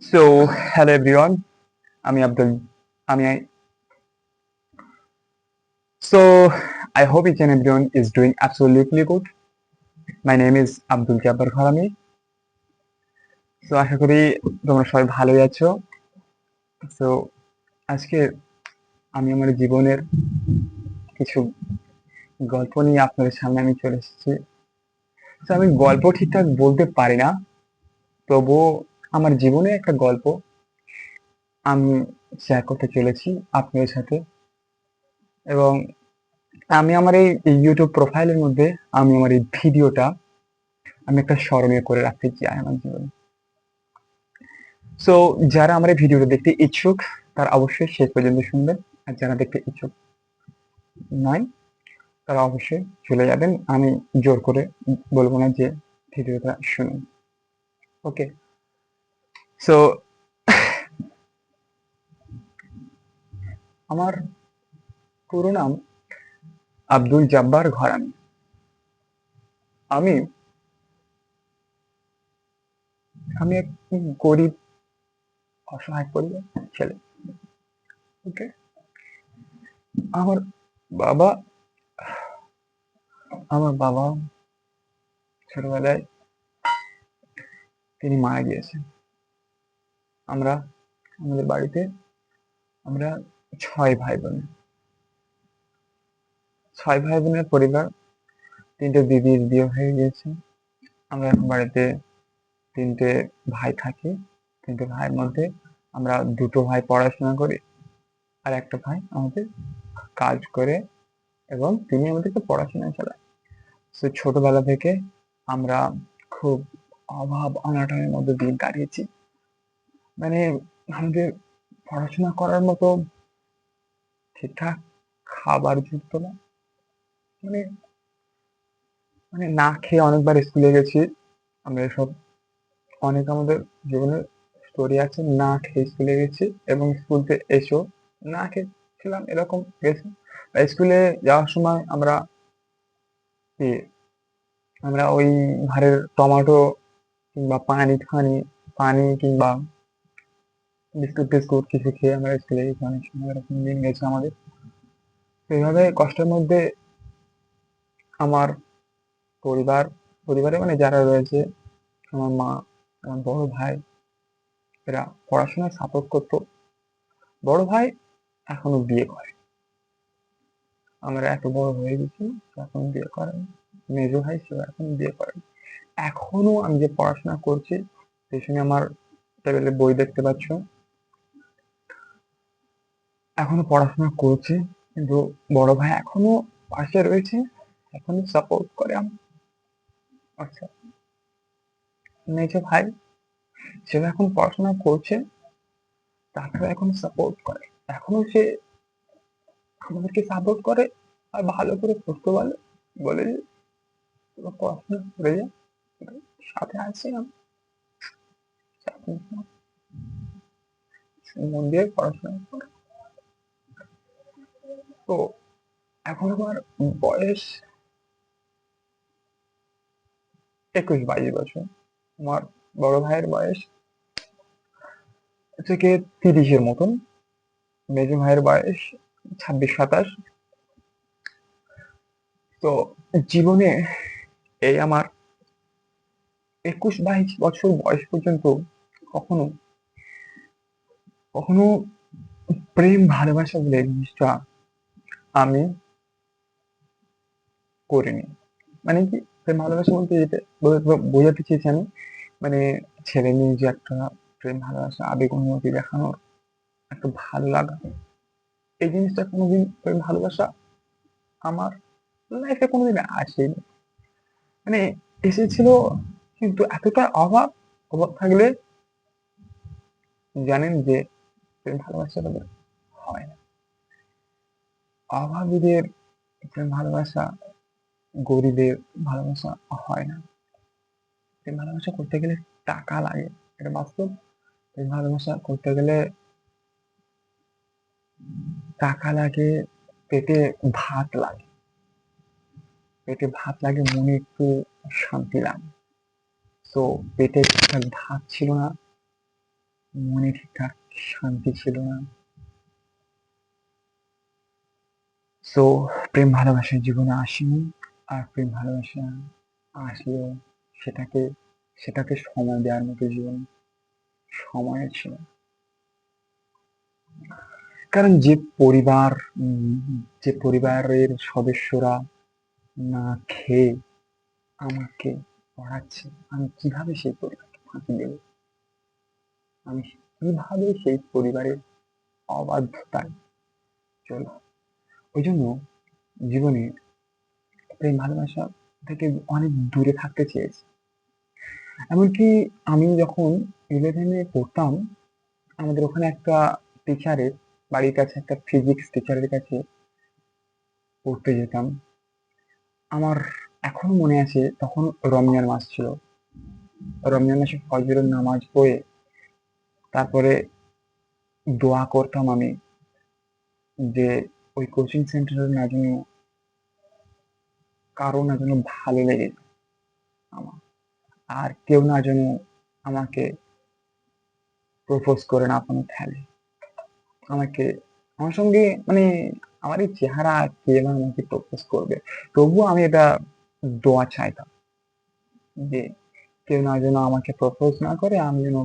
So, hello everyone. I'm Abdul. I so I hope each and everyone is doing absolutely good. My name is Abdul Jabbar Khalami. So আশা করি তোমরা সবাই ভালোই আছো। So আজকে আমি আমার জীবনের কিছু গল্প নিয়ে আপনাদের সামনে আমি চলে এসেছি। তো আমি গল্প ঠিকঠাক বলতে পারি না, তবুও আমার জীবনে একটা গল্প আমি শেয়ার করতে চলেছি আপনাদের সাথে। এবং আমি আমার এই ইউটিউব প্রোফাইলের মধ্যে আমি আমার এই ভিডিওটা আমি একটা স্মরণীয় করে রাখতে চাই আমার জীবনে। সো যারা আমার এই ভিডিওটা দেখতে ইচ্ছুক তারা অবশ্যই শেষ পর্যন্ত শুনবেন, আর যারা দেখতে ইচ্ছুক নয় তারা অবশ্যই চলে যাবেন। আমি জোর করে বলবো না যে ভিডিওটা শুনুন। ওকে, সো আমার পুরো নাম আব্দুল জব্বার ঘরামি। আমি আমি এক গরিব অসহায় পরিবার ছেলে। ওকে, আমার বাবা আমার বাবা ছোটবেলায় তিনি মারা গিয়েছেন। আমরা আমাদের বাড়িতে আমরা 6 ভাই বোন। 6 ভাই বোনের পরিবার। 3টে দিদির বিয়ে হয়ে গিয়েছে। আমরা এখন বাড়িতে 3টে ভাই থাকি। 3টে ভাইয়ের মধ্যে আমরা 2টো ভাই পড়াশোনা করি, আর একটা ভাই আমাদের কাজ করে এবং তিনি আমাদেরকে পড়াশোনা চালায়। তো ছোটবেলা থেকে আমরা খুব অভাব অনাটনের মধ্যে দিন কাটিয়েছি। মানে আমাদের পড়াশোনা করার মতো ঠিকঠাক খাবার জুটতো না। মানে মানে না খেয়ে অনেকবার স্কুলে গেছি আমরা। এসব অনেক আমাদের জীবনের স্টোরি আছে। না খেয়ে স্কুলে গেছি এবং স্কুল থেকে এসেও না খেয়েছিলাম, এরকম গেছে। বা স্কুলে যাওয়ার সময় আমরা কি আমরা ওই ধারের টমেটো কিংবা পানি কিংবা বিস্কুট টিস্কুট কিছু খেয়ে আমরা স্কুলে গেছি। অনেক সময় এরকম দিন গেছে আমাদের। তো এইভাবে কষ্টের মধ্যে আমার পরিবার পরিবারে মানে যারা রয়েছে, আমার মা, আমার বড় ভাই, এরা পড়াশোনায় সাপোর্ট করতো। বড় ভাই এখনো বিয়ে করে। আমরা এত বড় হয়ে গেছি, সে এখনো বিয়ে করেনি। মেজো ভাই সেও এখন বিয়ে করেনি। এখনো আমি যে পড়াশোনা করছি, পেছনে আমার টেবিলে বই দেখতে পাচ্ছ, এখনো পড়াশোনা করছি। কিন্তু বড় ভাই এখনো পাশে রয়েছে, এখনো সাপোর্ট করে আমার। আচ্ছা, মেজো ভাই সেও এখন পড়াশোনা করছে, তাকেও এখন সাপোর্ট করে। এখনো সে আমাদেরকে সাপোর্ট করে আর ভালো করে পড়তে বলে, বলে যে তোরা পড়াশোনা করে যা, সাথে আছি আমি, চাপ নিস না, মন দিয়ে পড়াশোনা কর। তো এখন আমার বয়স 21-22 বছর। আমার বড় ভাইয়ের বয়স থেকে 30-এর মতন। মেজো ভাইয়ের বয়স 26-27। তো জীবনে এই আমার 21-22 বয়স পর্যন্ত কখনো কখনো প্রেম ভালোবাসা বলে জিনিসটা আমি করিনি। মানে কি প্রেম ভালোবাসা বলতে যেটা বোঝাতে চেয়েছি আমি, মানে ছেলে মেয়ে যে একটা প্রেম ভালোবাসা আবেগ অনুভূতি দেখানোর একটা ভালো লাগা, এই জিনিসটা কোনোদিন প্রেম ভালোবাসা আমার লাইফে কোনোদিন আসেনি। মানে এসেছিল, কিন্তু এতটা অভাব অভাব থাকলে জানেন যে প্রেম ভালোবাসা তাদের হয় না। অভাবীদের প্রেম ভালোবাসা, গরিবের ভালোবাসা হয় না। প্রেম ভালোবাসা করতে গেলে টাকা লাগে, এটা বাস্তব। প্রেম ভালোবাসা করতে গেলে টাকা লাগে, পেটে ভাত লাগে, মনে একটু শান্তি লাগে। তো পেটে ঠিকঠাক ভাত ছিল না, মনে ঠিকঠাক শান্তি ছিল না। সো প্রেম ভালোবাসা জীবনে আসেনি, আর প্রেম ভালোবাসা আসলেও সেটাকে সেটাকে সময় দেওয়ার মতো জীবন সময় ছিল না। কারণ যে পরিবারের সদস্যরা না খেয়ে আমাকে পড়াচ্ছে, আমি কিভাবে সেই পরিবারকে ফাঁকি দেব? আমি কিভাবে সেই পরিবারের অবাধ্যতায় চলব? ওই জন্য জীবনে প্রেম ভালোবাসা থেকে অনেক দূরে থাকতে চেয়েছি। এমনকি আমি যখন 11 পড়তাম, আমাদের ওখানে একটা টিচারের বাড়ির কাছে একটা ফিজিক্স টিচারের কাছে পড়তে যেতাম। আমার এখনো মনে আছে, তখন রমজান মাস ছিল। রমজান মাসে ফজরের নামাজ পড়ে তারপরে দোয়া করতাম আমি, যে ওই কোচিং সেন্টারে না যেন কারো না যেন ভালো লেগে যায় আমার, আর কেউ না যেন আমাকে প্রপোজ করে না কোনো ফেলে আমাকে, আমার সঙ্গে মানে আমার এই চেহারা কে বা আমাকে প্রপোজ করবে। তবুও আমি এটা দোয়া চাইতাম যে কেউ না যেন আমাকে প্রপোজ না করে, আমি যেন